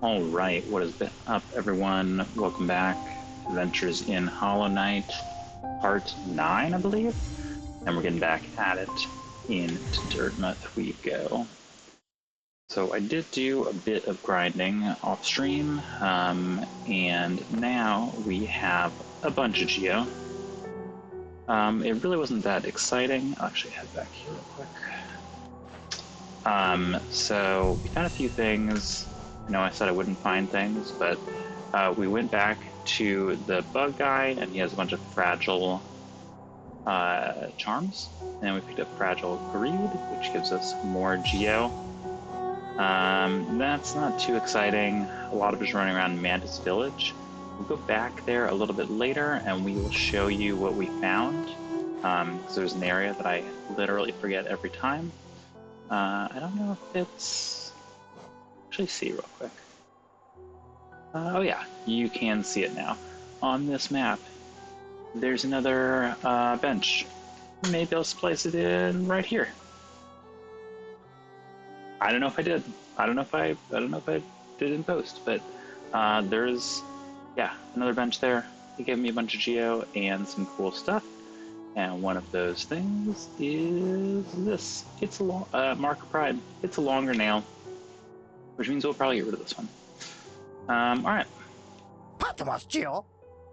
All right, what is up, everyone? Welcome back. Adventures in Hollow Knight, Part 9, I believe. And we're getting back at it. Into Dirtmouth we go. So I did do a bit of grinding off stream, and now we have a bunch of geo. It really wasn't that exciting. I'll actually head back here real quick. So we found a few things. I know I said I wouldn't find things, but we went back to the bug guy, and he has a bunch of fragile charms. And we picked up fragile greed, which gives us more geo. That's not too exciting. A lot of us running around Mantis Village. We'll go back there a little bit later, and we will show you what we found. Because there's an area that I literally forget every time. I don't know if it's... Actually, see real quick. Oh yeah, you can see it now. On this map, there's another bench. Maybe I'll place it in right here. I don't know if I did. I don't know if I did in post, but there's, yeah, another bench there. It gave me a bunch of geo and some cool stuff. And one of those things is this. It's a Mark of Pride. It's a longer nail, which means we'll probably get rid of this one. All right.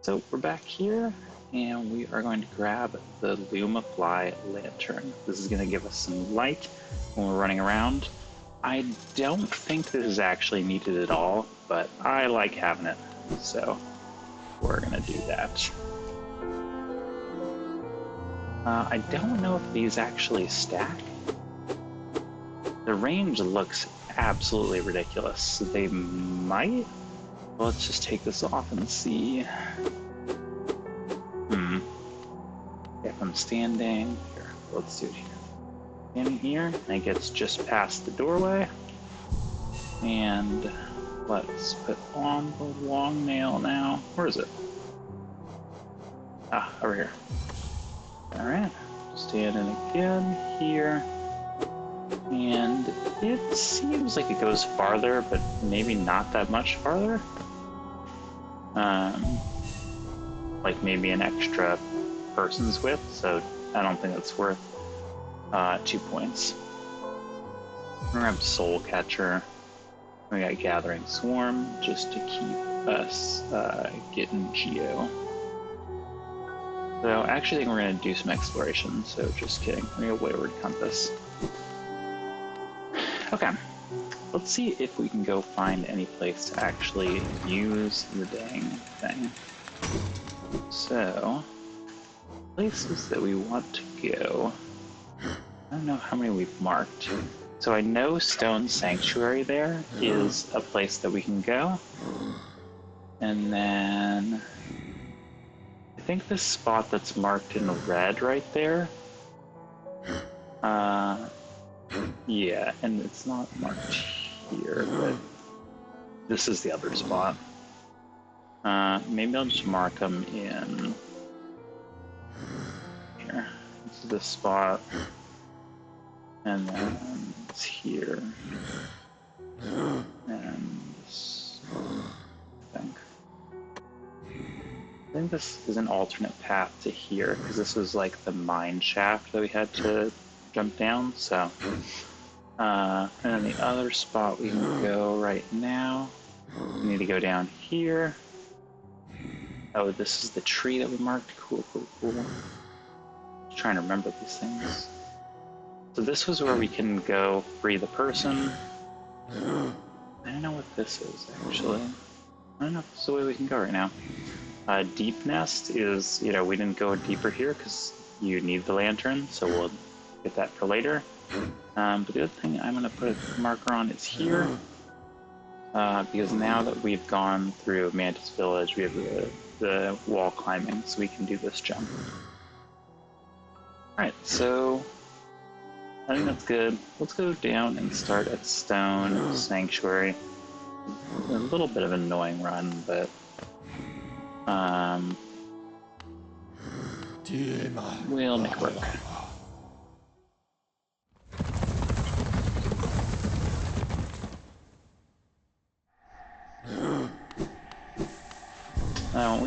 So we're back here, and we are going to grab the Lumafly lantern. This is going to give us some light when we're running around. I don't think this is actually needed at all, but I like having it, so we're going to do that. I don't know if these actually stack. The range looks absolutely ridiculous. They might? Well, let's just take this off and see. If I'm standing here, let's do it here. Standing here, and it gets just past the doorway. And let's put on the long nail now. Where is it? Ah, over here. Alright, standing again here. And it seems like it goes farther, but maybe not that much farther. Like maybe an extra person's width, so I don't think that's worth 2 points. We're gonna have Soul Catcher. We got Gathering Swarm just to keep us getting geo. So I actually think we're gonna do some exploration, so just kidding. We're gonna Wayward Compass. Okay, let's see if we can go find any place to actually use the dang thing. So, places that we want to go. I don't know how many we've marked. So I know Stone Sanctuary there is a place that we can go. And then I think this spot that's marked in red right there. Yeah, and it's not marked here, but this is the other spot. Maybe I'll just mark them in here. This is this spot, and then it's here, and this, I think this is an alternate path to here, because this was like the mine shaft that we had to jump down, so. And then the other spot we can go right now, we need to go down here. Oh, this is the tree that we marked. Cool. Just trying to remember these things. So this was where we can go free the person. I don't know what this is, actually. I don't know if this is the way we can go right now. Deep Nest is, we didn't go deeper here because you need the lantern, so we'll get that for later. But the other thing I'm going to put a marker on is here, because now that we've gone through Mantis Village, we have the wall climbing, so we can do this jump. Alright, so I think that's good. Let's go down and start at Stone Sanctuary. A little bit of an annoying run, but we'll make it work.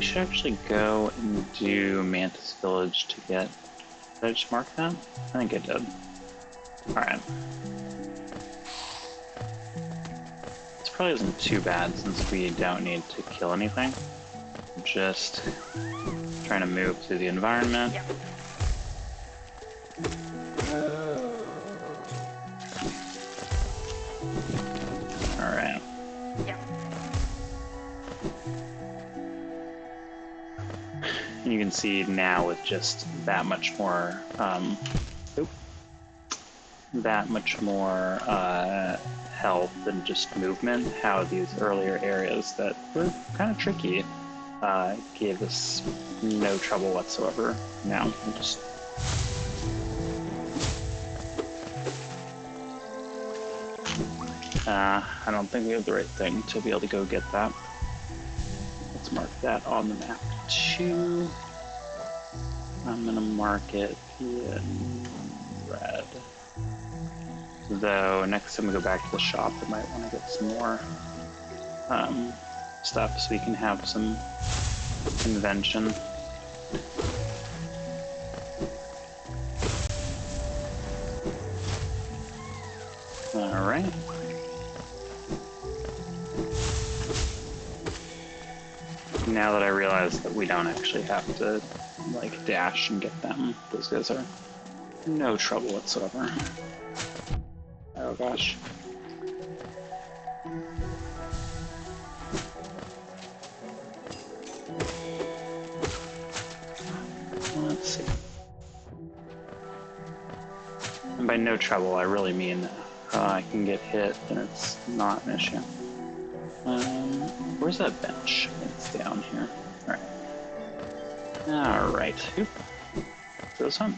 we should actually go and do Mantis Village to get... Did I just mark that? I think I did. Alright. This probably isn't too bad since we don't need to kill anything. Just trying to move through the environment. Yep. Alright. Yep. You can see now with just that much more, health and just movement, how these earlier areas that were kind of tricky gave us no trouble whatsoever. Now, we'll just... I don't think we have the right thing to be able to go get that. Let's mark that on the map too. I'm gonna mark it in red. Though next time we go back to the shop, I might want to get some more stuff so we can have some invention. Alright. Now that I realize that we don't actually have to, like, dash and get them, those guys are no trouble whatsoever. Oh gosh. Let's see. And by no trouble, I really mean I can get hit and it's not an issue. Where's that bench? It's down here. Alright. Alright. Oop. Throw this on.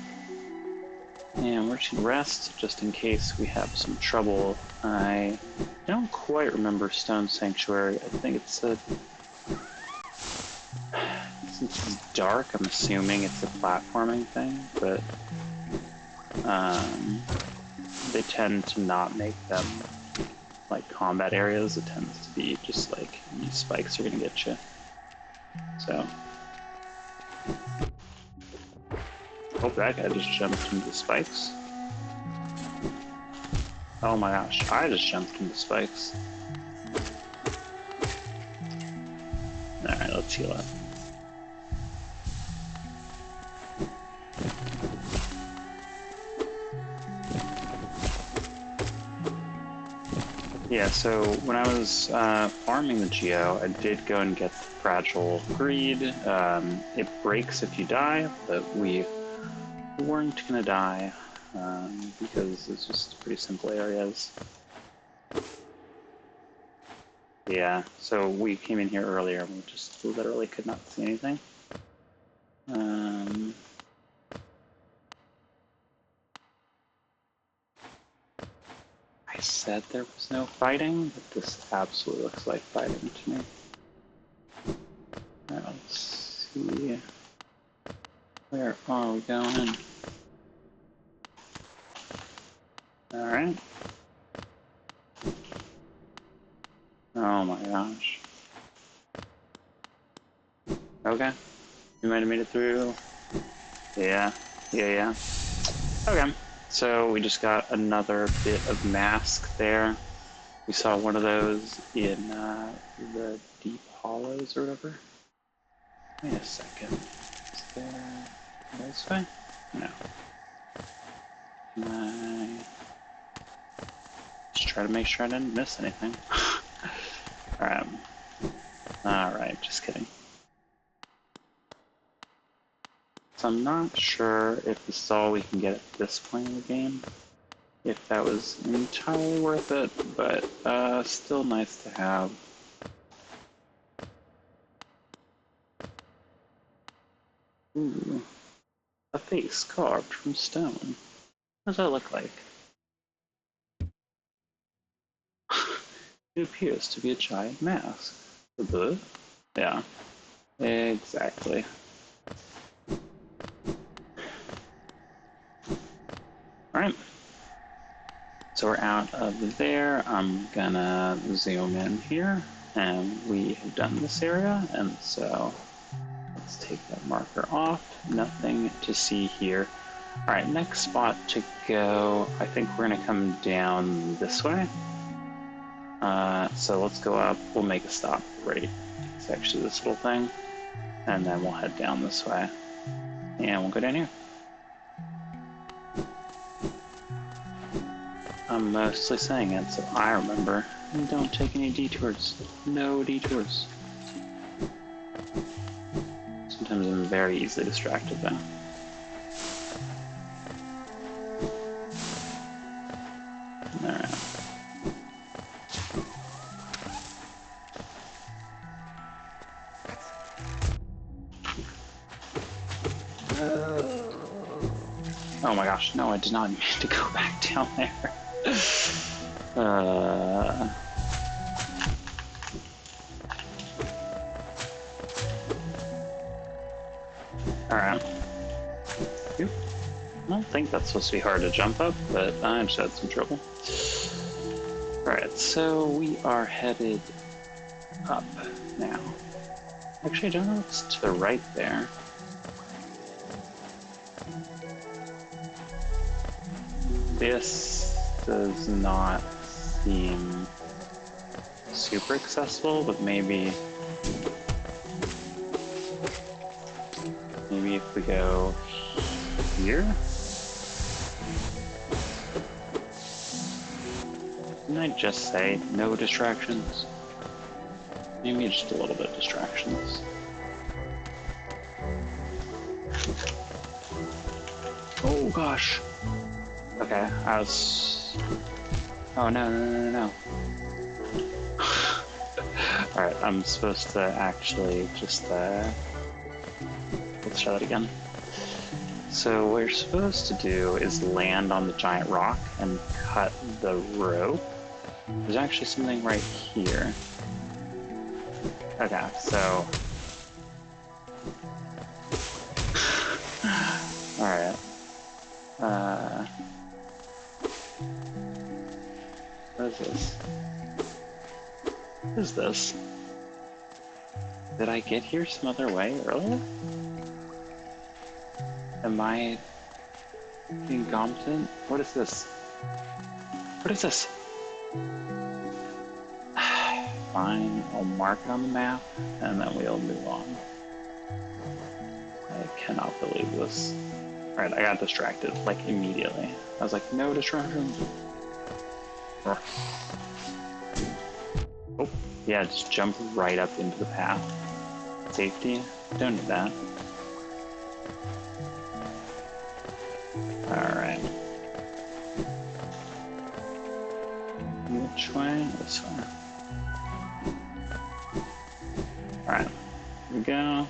And we're just gonna rest just in case we have some trouble. I don't quite remember Stone Sanctuary. I think it's a... Since it's dark, I'm assuming it's a platforming thing, but they tend to not make them like combat areas. It tends to be just like these spikes are gonna get you. So hope that guy just jumped into the spikes. Oh my gosh, I just jumped into spikes. Alright, let's heal up. Yeah, so when I was farming the Geo, I did go and get the Fragile Greed. It breaks if you die, but we weren't gonna die because it's just pretty simple areas. Yeah, so we came in here earlier and we just literally could not see anything. I said there was no fighting, but this absolutely looks like fighting to me. Alright, let's see. Where are we going? Alright. Oh my gosh. Okay. We might have made it through. Yeah. Okay. So we just got another bit of mask there. We saw one of those in the deep hollows or whatever. Wait a second. Is there this way? No. Can I just try to make sure I didn't miss anything? Alright, just kidding. So I'm not sure if this is all we can get at this point in the game, if that was entirely worth it, but still nice to have. Ooh, a face carved from stone. What does that look like? It appears to be a giant mask. A bird? Yeah, exactly. Alright, so we're out of there. I'm gonna zoom in here, and we have done this area, and so Let's take that marker off. Nothing to see here. All right, next spot to go. I think we're gonna come down this way. So let's go up. We'll make a stop right. It's actually this little thing, and then we'll head down this way, and we'll go down here. I'm mostly saying it so I remember. And don't take any detours. No detours. Sometimes I'm very easily distracted though. Alright. Oh my gosh, no, I did not mean to go back down there. Alright. I don't think that's supposed to be hard to jump up, but I just had some trouble. Alright, so we are headed up now. Actually, I don't know what's to the right there. This does not seem super accessible, but maybe if we go here? Didn't I just say no distractions? Maybe just a little bit of distractions. Oh gosh. Okay, I was... Oh no. Alright, I'm supposed to actually just, let's try that again. So what you're supposed to do is land on the giant rock and cut the rope. There's actually something right here. Okay, so... Alright. What is this? What is this? Did I get here some other way earlier? Am I being competent? What is this? What is this? Fine, I'll mark it on the map, and then we'll move on. I cannot believe this. Alright, I got distracted, like, immediately. I was like, no distractions. Oh, yeah, just jump right up into the path. Safety, don't need that. Alright. Which way? This way. Alright, here we go.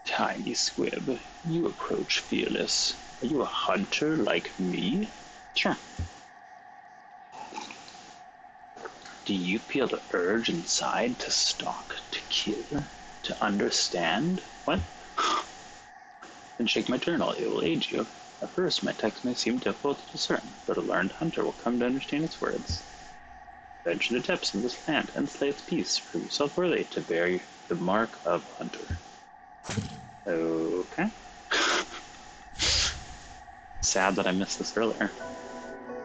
Tiny squib, you approach fearless. Are you a hunter like me? Sure. Do you feel the urge inside to stalk, to kill, to understand? What? Then shake my journal, it will aid you. At first, my text may seem difficult to discern, but a learned hunter will come to understand its words. Venture the depths of this land and slay its peace. Prove yourself worthy to bear the mark of hunter. Okay. Sad that I missed this earlier.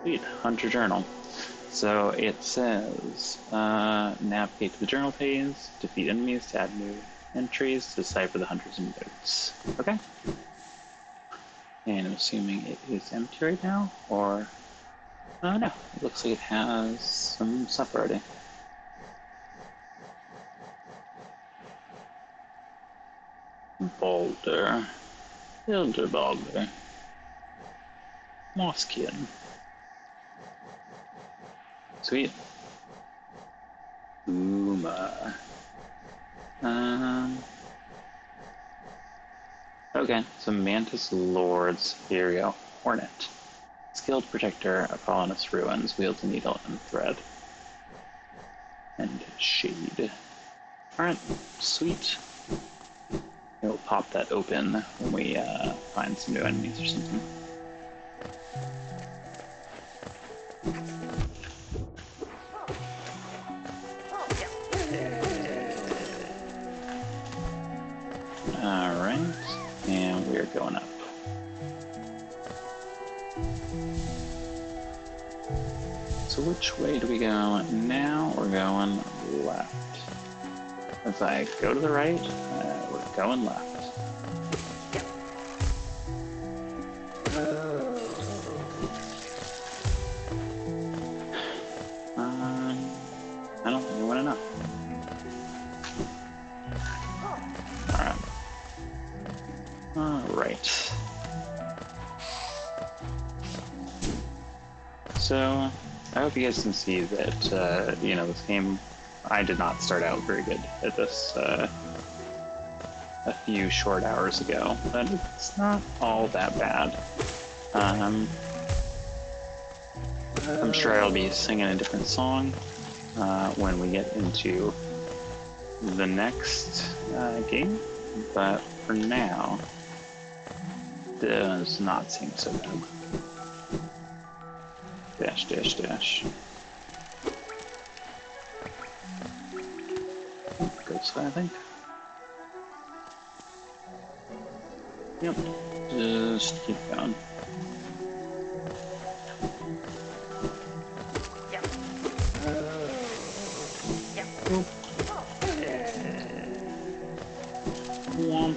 Sweet, Hunter Journal. So it says, navigate to the journal page, defeat enemies to add new entries, decipher the hunters and notes. Okay. And I'm assuming it is empty right now, or... no, it looks like it has some stuff already. Boulder. Elder Boulder. Mosskin. Sweet. Uma. Okay, so Mantis Lord's Ethereal Hornet. Skilled protector of colonist ruins, wields a needle and thread. And shade. Alright, sweet. It'll pop that open when we find some new enemies or something. Alright, and we're going up. So which way do we go now? We're going left. As I go to the right, we're going left. I don't think I went enough. Alright. So, I hope you guys can see that, you know, this game, I did not start out very good at this a few short hours ago, but it's not all that bad. I'm sure I'll be singing a different song when we get into the next game, but for now, does not seem so bad. Dash, dash, dash. Go this way, I think. Yep. Just keep going. Womp.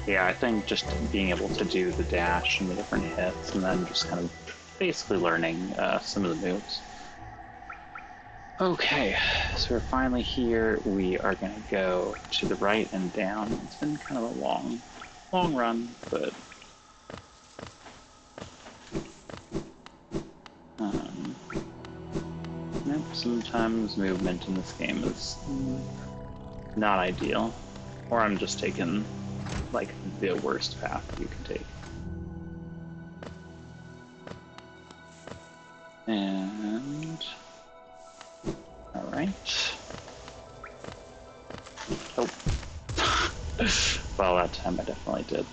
Yeah, I think just being able to do the dash and the different hits, and then just kind of basically learning some of the moves. Okay, so we're finally here. We are going to go to the right and down. It's been kind of a long run, but sometimes movement in this game is not ideal, or I'm just taking like the worst path you can take. And alright. Oh. Well, that time I definitely did.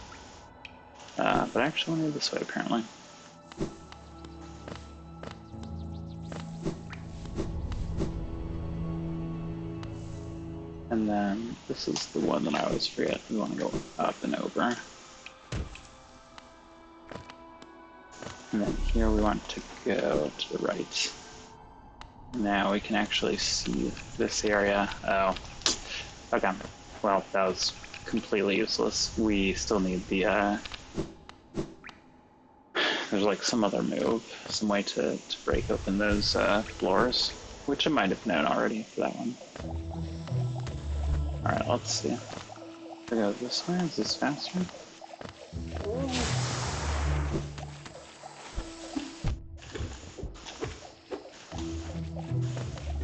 But I actually went this way, apparently. And then this is the one that I always forget. We want to go up and over. And then here we want to go to the right. Now we can actually see this area. Oh, okay. Well, that was completely useless. We still need the, there's like some other move, some way to break open those floors, which I might have known already for that one. Alright, let's see. If I go this way, is this faster?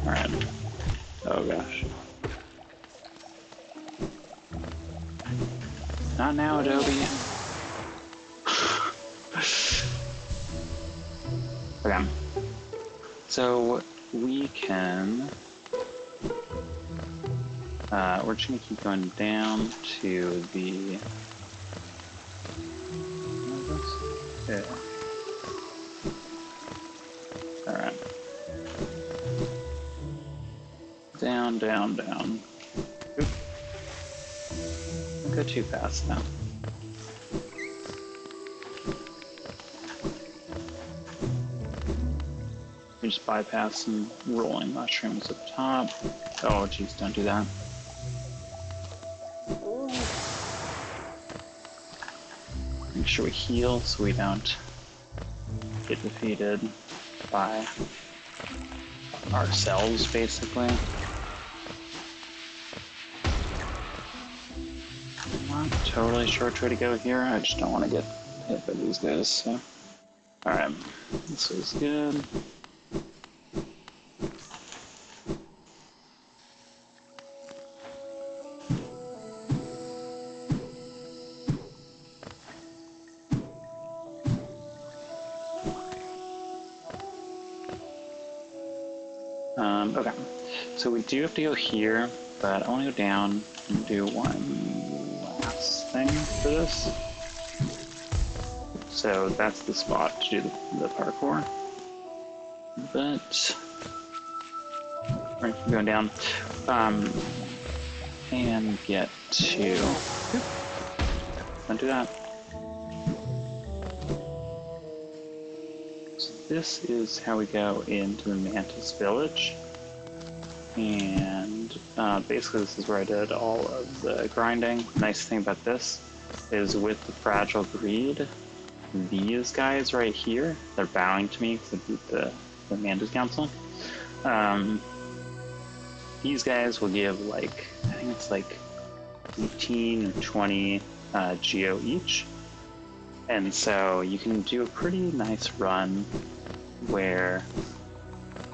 Alright. Oh gosh. Not now, Adobe. Okay. So we can we're just gonna keep going down to the yeah. Alright. Down, down, down. Oop. Don't go too fast now. We just bypass some rolling mushrooms up top. Oh jeez, don't do that. Make sure we heal so we don't get defeated by ourselves, basically. Not totally sure which way to go here. I just don't want to get hit by these guys, so. Alright, this is good. Okay, so we do have to go here, but I want to go down and do one last thing for this. So that's the spot to do the parkour. But we're going down and get to. Don't do that. So this is how we go into the Mantis village. And basically this is where I did all of the grinding. The nice thing about this is with the Fragile Greed, these guys right here, they're bowing to me because I beat the Mantis Council. These guys will give like, I think it's like 18 or 20 geo each. And so you can do a pretty nice run where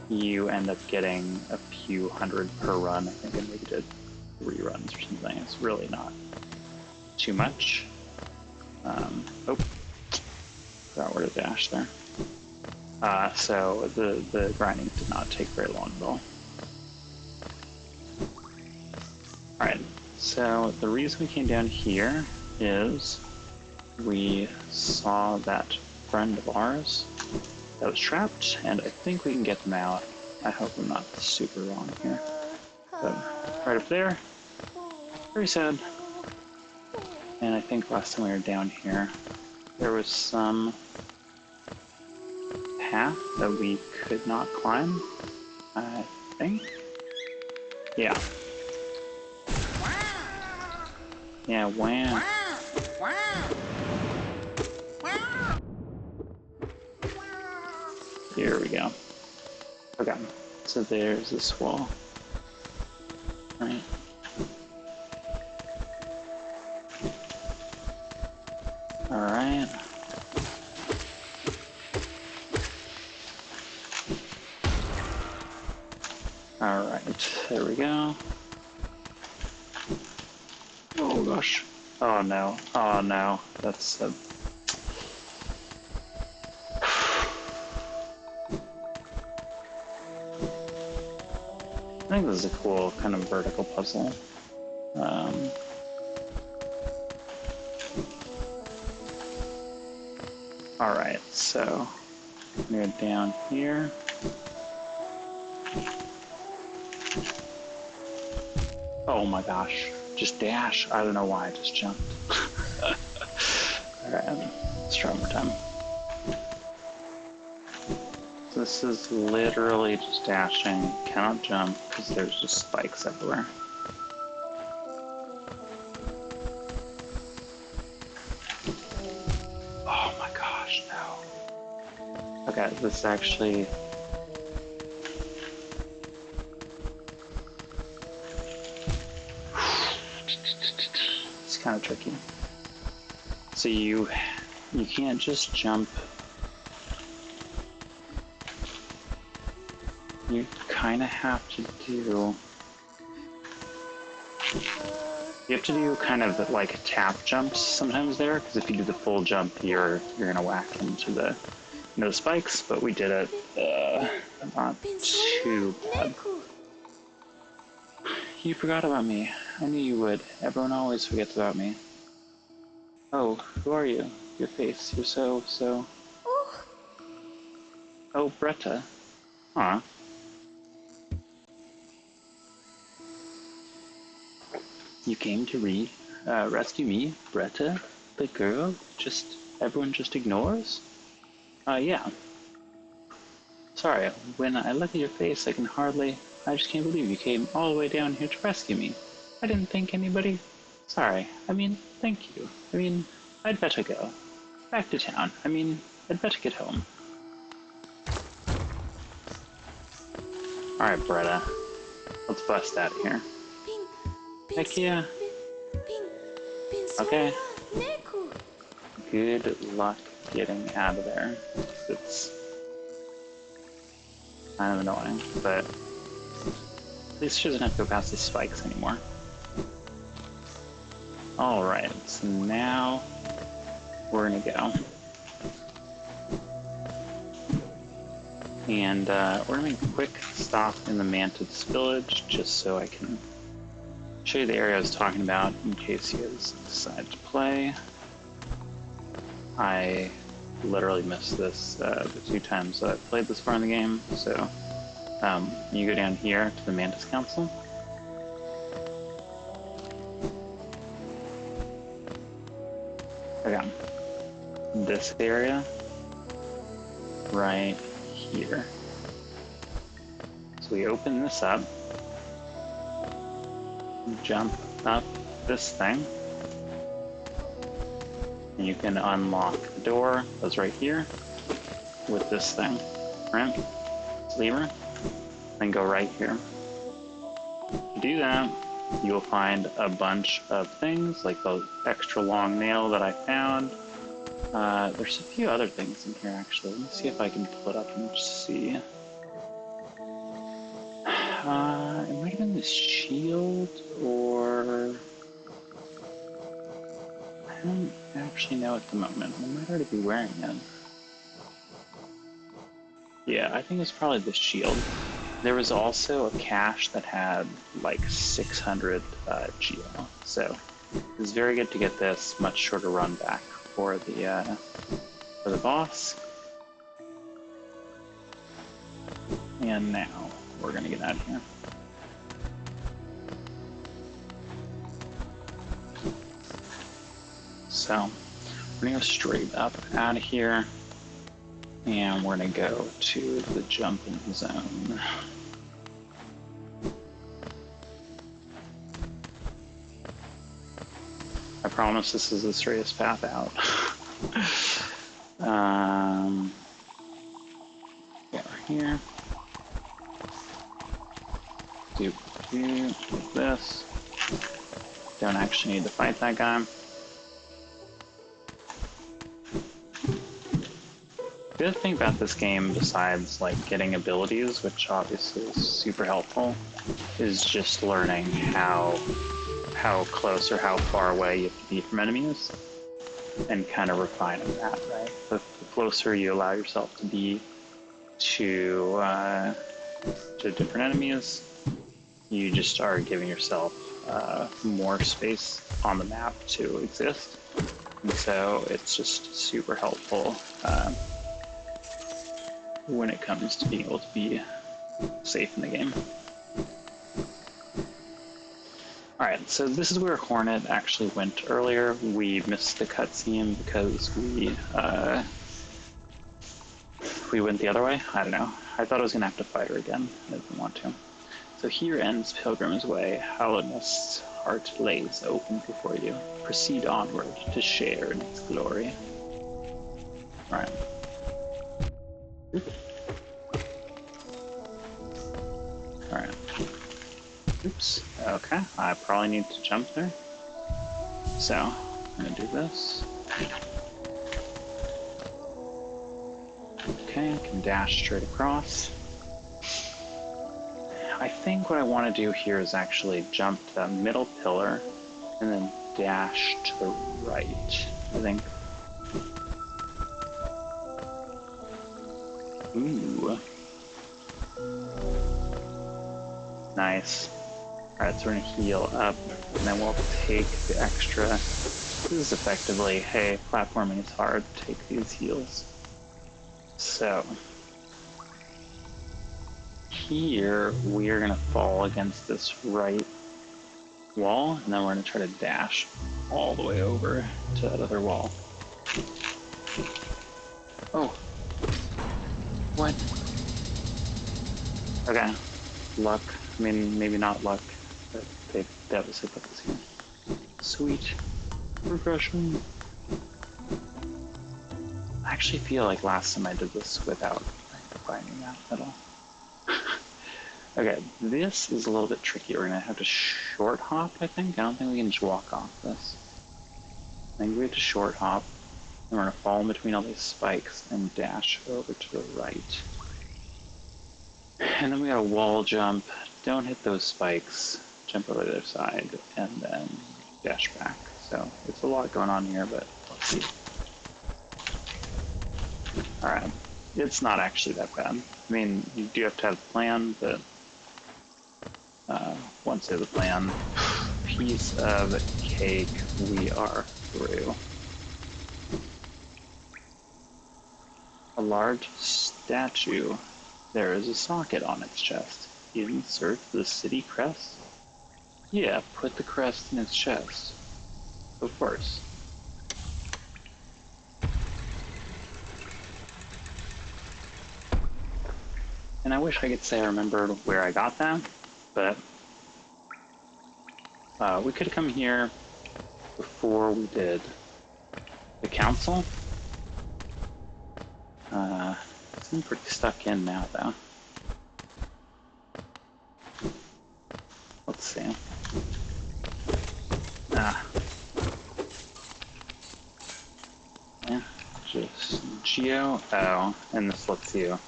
you end up getting a few hundred per run. I think I maybe did 3 runs or something. It's really not too much. Oh, forgot where to dash there. So the grinding did not take very long at all. Alright, so the reason we came down here is we saw that friend of ours that was trapped, and I think we can get them out. I hope I'm not super wrong here. But right up there, very sad. And I think last time we were down here, there was some path that we could not climb, I think. Yeah. Yeah, wow. Here we go. Okay, so there's this wall. Right. Alright. Alright, there we go. Oh gosh. Oh no. Oh no. That's I think this is a cool kind of vertical puzzle. Alright, so we're down here. Oh my gosh, just dash. I don't know why I just jumped. Alright, let's try one more time. This is literally just dashing, cannot jump because there's just spikes everywhere. Oh my gosh, no. Okay, this actually... It's kind of tricky. So you can't just jump. You kind of have to do... You have to do kind of like tap jumps sometimes there, because if you do the full jump, you're gonna whack into the spikes. But we did it not too bad. You forgot about me. I knew you would. Everyone always forgets about me. Oh, who are you? Your face. You're so. Oh, Bretta. Huh. You came to rescue me, Bretta, the girl everyone just ignores? Yeah. Sorry, when I look at your face, I just can't believe you came all the way down here to rescue me. I didn't think anybody... Sorry, thank you. I'd better go. Back to town. I'd better get home. Alright, Bretta. Let's bust out of here. Heck yeah. Okay. Good luck getting out of there. It's kind of annoying, but at least she doesn't have to go past the spikes anymore. Alright, so now we're gonna go. And we're gonna make a quick stop in the Mantis village just so I can show you the area I was talking about in case you guys decide to play. I literally missed this the 2 times that I've played this far in the game, so you go down here to the Mantis Council. Okay, this area right here. So we open this up, jump up this thing, and you can unlock the door that's right here with this thing, right? This lever, then go right here. To do that, you will find a bunch of things like the extra long nail that I found. There's a few other things in here actually. Let me see if I can pull it up and see. It might have been this shield, or I don't actually know at the moment. I might already be wearing it. Yeah, I think it's probably the shield. There was also a cache that had like 600 geo, so it's very good to get this much shorter run back for the boss. And now we're gonna get out of here. So we're gonna go straight up out of here, and we're gonna go to the jumping zone. I promise this is the straightest path out. Get right here. Do this. Don't actually need to fight that guy. The other thing about this game, besides like getting abilities, which obviously is super helpful, is just learning how close or how far away you have to be from enemies, and kind of refining that, right? The closer you allow yourself to be to different enemies, you just are giving yourself more space on the map to exist. And so it's just super helpful when it comes to being able to be safe in the game. Alright, so this is where Hornet actually went earlier. We missed the cutscene because we went the other way. I don't know. I thought I was going to have to fight her again. I didn't want to. So here ends Pilgrim's Way. Hallowness heart lays open before you. Proceed onward to share in its glory. Alright. Alright. Oops. Okay, I probably need to jump there. So, I'm gonna do this. Okay, I can dash straight across. I think what I want to do here is actually jump to that middle pillar and then dash to the right, I think. Ooh. Nice. Alright, so we're gonna heal up, and then we'll take the extra. This is effectively, hey, platforming is hard, take these heals. So, here we are gonna fall against this right wall, and then we're gonna try to dash all the way over to that other wall. Oh. What? Okay. Luck. I mean, maybe not luck, but they obviously put this here. Sweet. Refreshing. I actually feel like last time I did this without finding that at all. Okay, this is a little bit tricky. We're gonna have to short hop, I think. I don't think we can just walk off this. I think we have to short hop, and we're gonna fall in between all these spikes and dash over to the right. And then we got a wall jump. Don't hit those spikes. Jump over to the other side, and then dash back. So it's a lot going on here, but let's see. Alright. It's not actually that bad. mean, you do have to have a plan, but once you have the plan, piece of cake, we are through. A large statue. There is a socket on its chest. Insert the city crest? Yeah, put the crest in its chest. Of course. And I wish I could say I remembered where I got that, but we could have come here before we did the council. I'm pretty stuck in now, though. Let's see. Yeah, just Geo. Oh, and this lets you.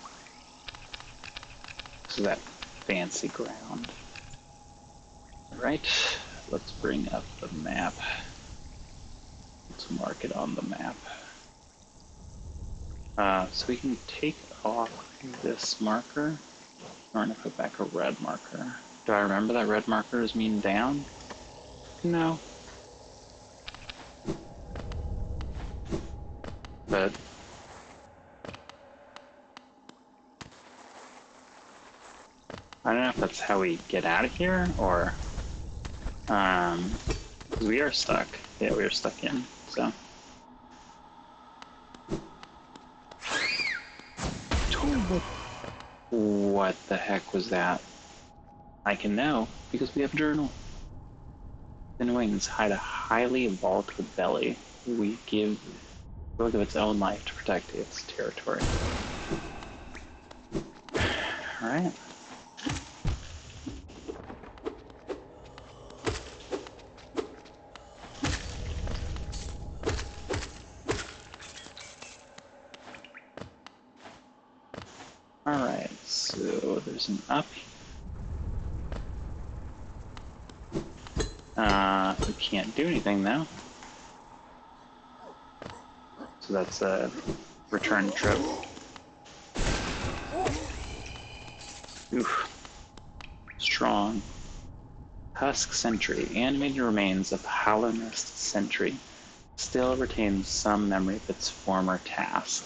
So that fancy ground. Alright, let's bring up the map. Let's mark it on the map. So we can take off this marker. We're gonna put back a red marker. Do I remember that red marker is mean down? No. But I don't know if that's how we get out of here, or we are stuck. Yeah, we are stuck in, so. What the heck was that? I can know, because we have a journal. Thin wings hide a highly volatile belly. Will give its own life to protect its territory. Alright. Alright, so there's an up. We can't do anything now. So that's a return trip. Oof. Strong. Husk Sentry. Animated remains of Hollow Nest Sentry. Still retains some memory of its former task.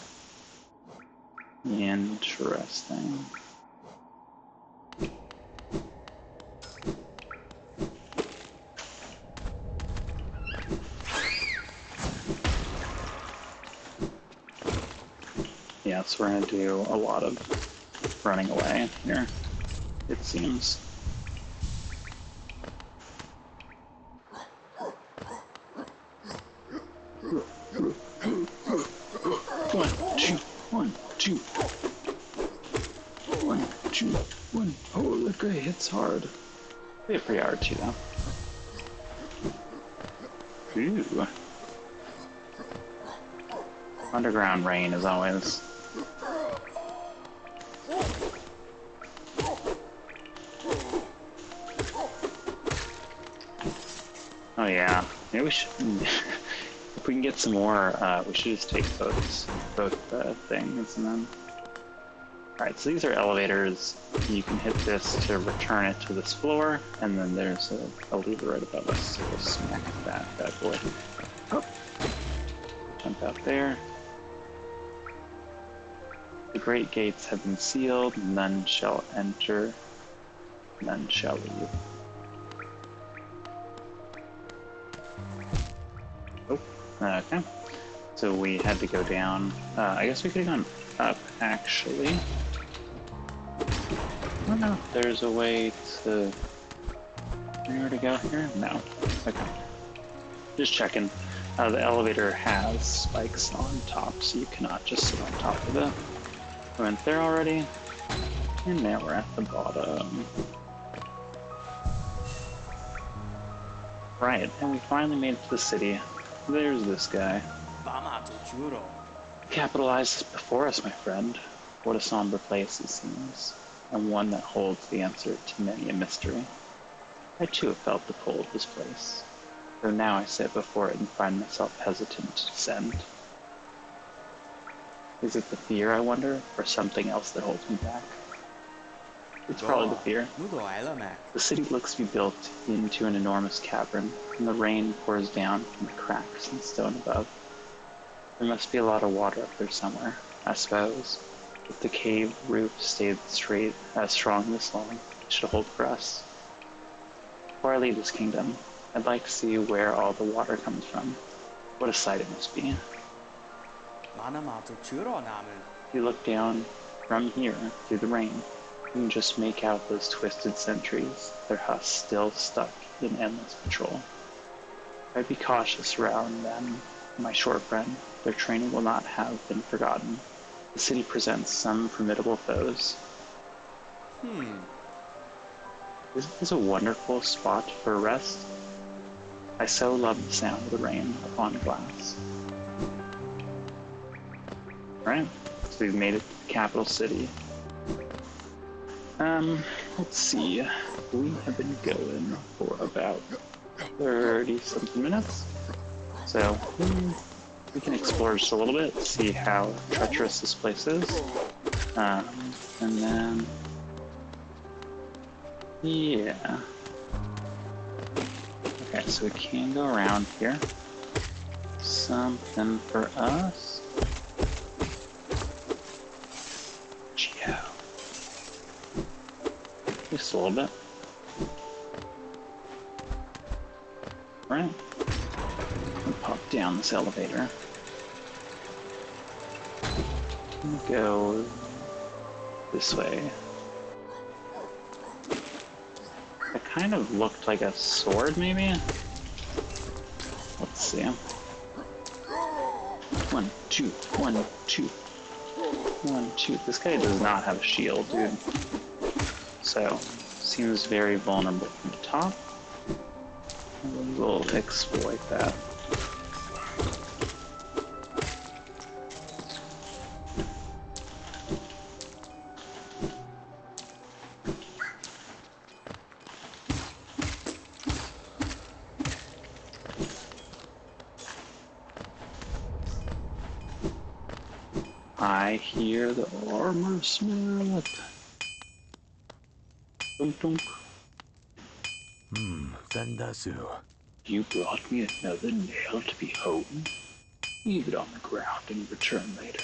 Interesting. Yeah, so we're gonna do a lot of running away here, it seems. One, two. Oh, that guy hits hard. They hit pretty hard too, though. Ooh. Underground rain, as always. Oh yeah, maybe we should. If we can get some more, we should just take both things, and then. All right, so these are elevators. You can hit this to return it to this floor, and then there's a lever right above us. So we'll smack that bad boy. Oh. Jump out there. The great gates have been sealed. None shall enter. None shall leave. Oh, okay. So we had to go down. I guess we could have gone up, actually. I don't know if there's a way to... Anywhere to go here? No. Okay. Just checking. The elevator has spikes on top, so you cannot just sit on top of it. We went there already, and now we're at the bottom. Right, and we finally made it to the city. There's this guy. Capitalized before us, my friend. What a somber place it seems, and one that holds the answer to many a mystery. I too have felt the pull of this place, though now I sit before it and find myself hesitant to descend. Is it the fear, I wonder, or something else that holds me back? It's probably the fear. The city looks to be built into an enormous cavern, and the rain pours down from the cracks in the stone above. There must be a lot of water up there somewhere, I suppose. If the cave roof stayed strong this long, it should hold for us. Before I leave this kingdom, I'd like to see where all the water comes from. What a sight it must be. If you look down from here through the rain, you can just make out those twisted sentries, their husks still stuck in endless patrol. I'd be cautious around them, my short friend. Their training will not have been forgotten. The city presents some formidable foes. Isn't this a wonderful spot for a rest? I so love the sound of the rain upon glass. Alright, so we've made it to the capital city. Let's see. We have been going for about 30-something minutes. So, we can explore just a little bit, see how treacherous this place is. And then... yeah. Okay, so we can go around here. Something for us. Geo. Just a little bit. Right. We'll pop down this elevator. Go this way. It kind of looked like a sword, maybe? Let's see. 1, 2, 1, 2. 1, 2. This guy does not have a shield, dude. So, seems very vulnerable from the top. And we'll exploit that. I hear the armor smith. Dunk dunk. Sendasu. You brought me another nail to behold. Leave it on the ground and return later.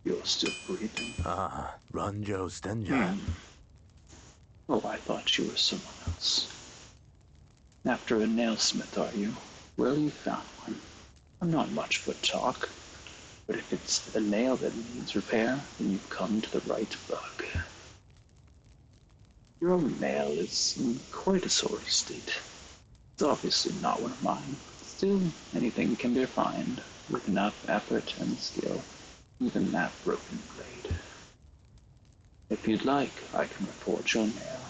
You're still breathing. Ranjo Stenja. Oh, I thought you were someone else. After a nailsmith, are you? Well, you found one. I'm not much for talk. But if it's a nail that needs repair, then you've come to the right bug. Your own nail is in quite a sore state. It's obviously not one of mine. Still, anything can be refined with enough effort and skill, even that broken blade. If you'd like, I can reforge your nail.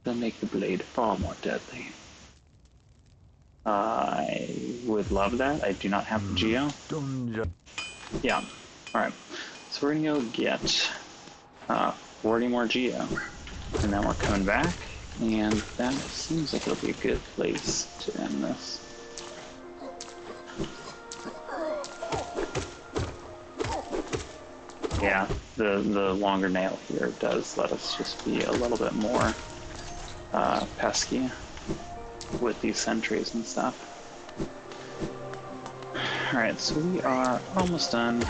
They'll make the blade far more deadly. I would love that. I do not have the geo. Yeah. Alright. So we're gonna go get 40 more geo. And then we're coming back. And that seems like it'll be a good place to end this. Yeah, the longer nail here does let us just be a little bit more pesky with these sentries and stuff. Alright, so we are almost done.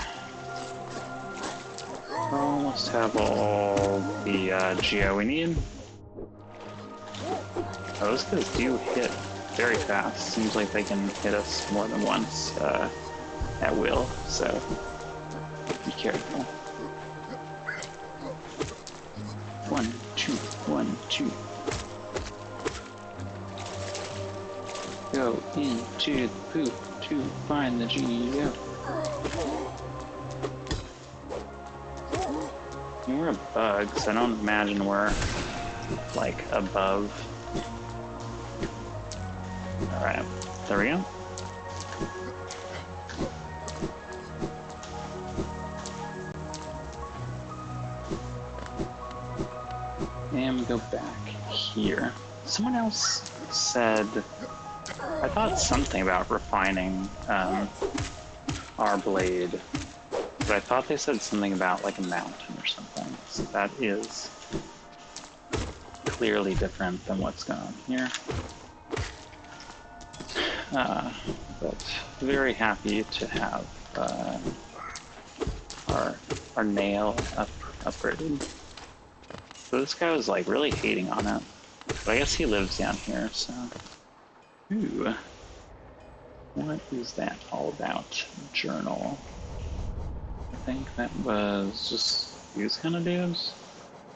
Almost have all the geo we need. Oh, those guys do hit very fast. Seems like they can hit us more than once at will, so be careful. 1, 2, 1, 2. Go into the poop to find the geo. We're a bug, so I don't imagine we're like above. Alright, there we go. And we go back here. Someone else said, I thought something about refining our blade But I thought they said something about like a mountain or something. So that is clearly different than what's going on here. But very happy to have our nail upgraded. So this guy was like really hating on it. But I guess he lives down here, so. Ooh. What is that all about? Journal. I think that was just these kind of dudes.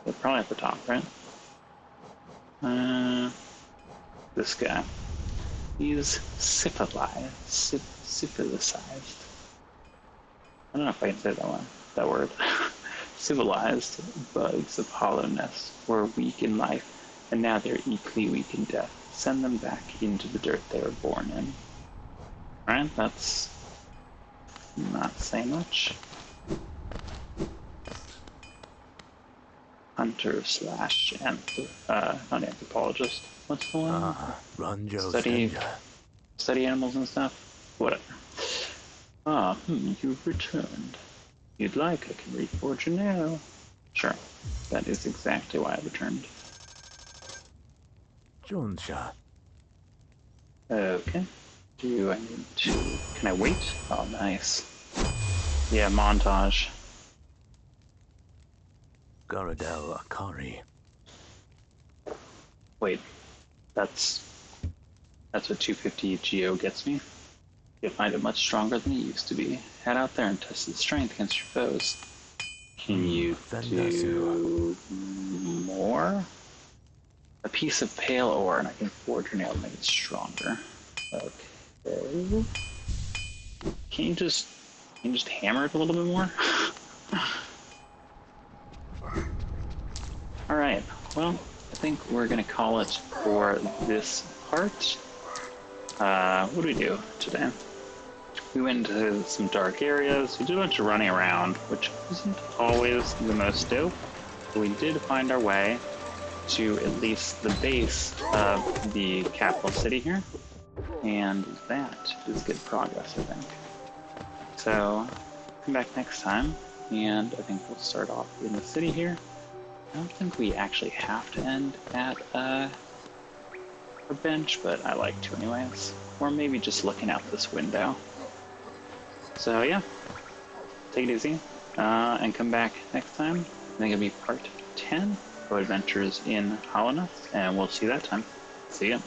They're probably at the top, right? This guy. He's syphilicized. I don't know if I can say that word. Civilized bugs of hollowness were weak in life, and now they're equally weak in death. Send them back into the dirt they were born in. Alright, that's not saying much. Hunter slash not anthropologist. What's the one? Ranjo Study animals and stuff? Whatever. You've returned. If you'd like, I can reforge you now. Sure. That is exactly why I returned. Jonsha. Okay. Do I need to... Can I wait? Oh, nice. Yeah, montage. Garadel Akari. Wait. That's what 250 Geo gets me. You'll find it much stronger than it used to be. Head out there and test its strength against your foes. Can you do more? A piece of pale ore, and I can forge your nail to make it stronger. Okay. Can you just hammer it a little bit more? Alright, well, I think we're gonna call it for this part. What did we do today? We went into some dark areas, we did a bunch of running around, which wasn't always the most dope, but we did find our way to at least the base of the capital city here, and that is good progress, I think. So, come back next time, and I think we'll start off in the city here. I don't think we actually have to end at a bench, but I like to anyways. Or maybe just looking out this window. So yeah, take it easy, and come back next time. I think it'll be part 10 of Adventures in Hollowness, and we'll see you that time. See ya.